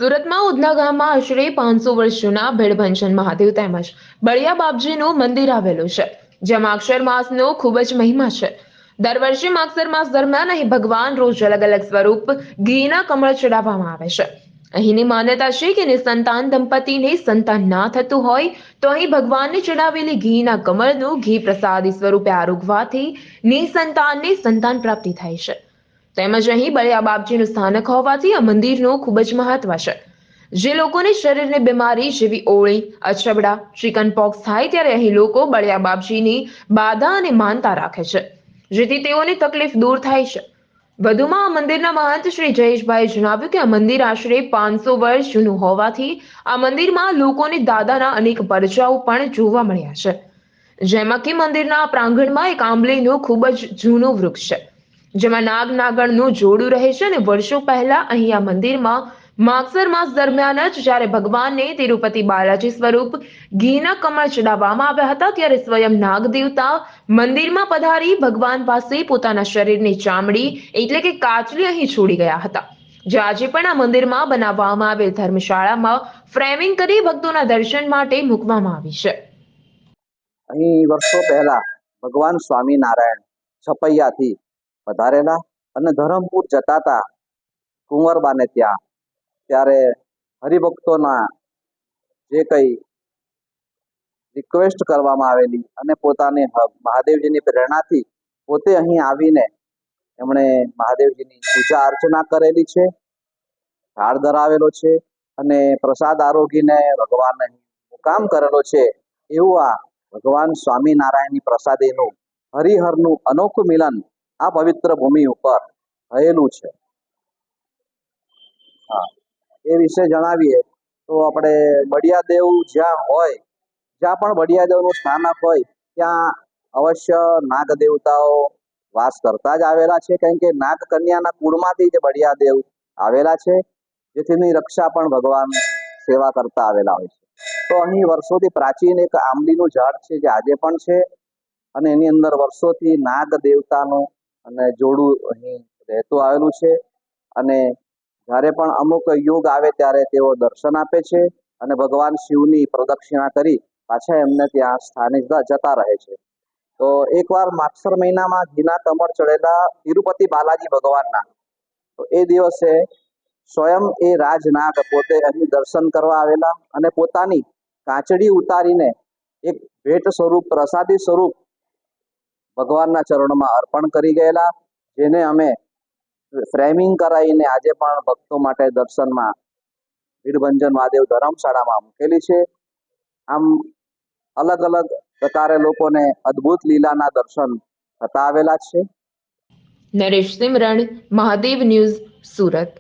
સુરતમાં ઉધના ગામમાં આશરે 500 વર્ષ જૂના ભેળભંજન મહાદેવ તેમજ બળિયા બાપજીનું મંદિર આવેલું છે, જ્યાં માગશર માસનો ખૂબ જ મહિમા છે। દર વર્ષે માગશર માસ દરમિયાન અહીં ભગવાન રોજ અલગ અલગ સ્વરૂપ ઘીના કમળ ચડાવવામાં આવે છે। અહીંની માન્યતા છે કે નિસંતાન દંપતીને સંતાન ના થતું હોય તો અહીં ભગવાનને ચડાવેલી ઘીના કમળનું ઘી પ્રસાદી સ્વરૂપે આરોગવાથી નિસંતાનને સંતાન પ્રાપ્તિ થાય છે। તેમજ અહીં બળિયા બાપજીનું સ્થાનક હોવાથી આ મંદિરનું ખૂબ જ મહત્વ છે। જે લોકોને શરીરની બીમારી જેવી ઓળી, અછબડા, ચિકન પોક્સ થાય ત્યારે અહીં લોકો બળિયા બાપજીની બાધા અને માનતા રાખે છે, જેથી તેઓની તકલીફ દૂર થાય છે। વધુમાં આ મંદિરના મહંત શ્રી જયેશભાઈએ જણાવ્યું કે આ મંદિર આશરે 500 વર્ષ જૂનું હોવાથી આ મંદિરમાં લોકોને દાદાના અનેક પરચાઓ પણ જોવા મળ્યા છે, જેમાં કે મંદિરના પ્રાંગણમાં એક આંબલીનું ખૂબ જ જૂનું વૃક્ષ છે, જેમાં નાગ નાગણનું જોડું રહે છે અને વર્ષો પહેલા અહીં આ મંદિરમાં માગશર માસ દરમિયાન જ જ્યારે ભગવાનને તિરુપતિ બાલાજી સ્વરૂપ ઘીના કમળ ચડાવવામાં આવ્યા હતા ત્યારે સ્વયં નાગ દેવતા મંદિરમાં પધારી ભગવાન પાસે પોતાના શરીરની ચામડી એટલે કે કાચલી અહીં છોડી ગયા હતા, જે આજે પણ આ મંદિરમાં બનાવવામાં આવેલ ધર્મશાળામાં ફ્રેમિંગ કરી ભક્તોના દર્શન માટે મૂકવામાં આવી છે। અહીં વર્ષો પહેલા ભગવાન સ્વામિનારાયણ છપૈયાથી પધારેલા અને ધરમપુર જતા હતા કુંવરબાને ત્યારે હરિભક્તોના જે કંઈ રિક્વેસ્ટ કરવામાં આવેલી અને પોતાની મહાદેવજીની પ્રેરણાથી પોતે અહીં આવીને એમણે મહાદેવજીની પૂજા અર્ચના કરેલી છે, ઢાળ ધરાવેલો છે અને પ્રસાદ આરોગીને ભગવાનને મુકામ કરેલો છે। એવું આ ભગવાન સ્વામિનારાયણની પ્રસાદીનું હરિહરનું અનોખું મિલન આ પવિત્ર ભૂમિ ઉપર થયેલું છે। હા, એ વિશે જણાવીએ તો આપણે બળિયાદેવ જ્યાં હોય, જ્યાં પણ બળિયાદેવનું સ્થાનક હોય ત્યાં અવશ્ય નાગ દેવતાઓ વાસ કરતા જ આવેલા છે, કારણ કે નાગ કન્યાના કુળમાંથી જ બળિયાદેવ આવેલા છે, જેથીની રક્ષા પણ ભગવાન સેવા કરતા આવેલા હોય છે। તો અહીં વર્ષોથી પ્રાચીન એક આંબલીનું ઝાડ છે જે આજે પણ છે અને એની અંદર વર્ષોથી નાગ દેવતાનું અને જોડું અહીં રહેતું આવેલું છે અને જ્યારે પણ અમુક યોગ આવે ત્યારે તેઓ દર્શન આપે છે અને ભગવાન શિવની પ્રદક્ષિણા કરી પાછા એમને ત્યાં સ્થાને જતા રહે છે। તો એકવાર માગશર મહિનામાં ઘીના કમળ ચડેલા તિરુપતિ બાલાજી ભગવાનના, તો એ દિવસે સ્વયં એ રાજનાગ પોતે અહીં દર્શન કરવા આવેલા અને પોતાની કાચડી ઉતારીને એક ભેટ સ્વરૂપ પ્રસાદી સ્વરૂપ ભગવાનના ચરણોમાં અર્પણ કરી ગયેલા, જેને અમે ફ્રેમિંગ કરાવીને આજે પણ ભક્તો માટે દર્શનમાં ભીડભંજન મહાદેવ ધર્મશાળામાં મૂકેલી છે। આમ અલગ અલગ પ્રકારે લોકોને અદ્ભુત લીલાના દર્શન થતા આવેલા છે। નરેશ સિમરણ, મહાદેવ ન્યૂઝ, સુરત।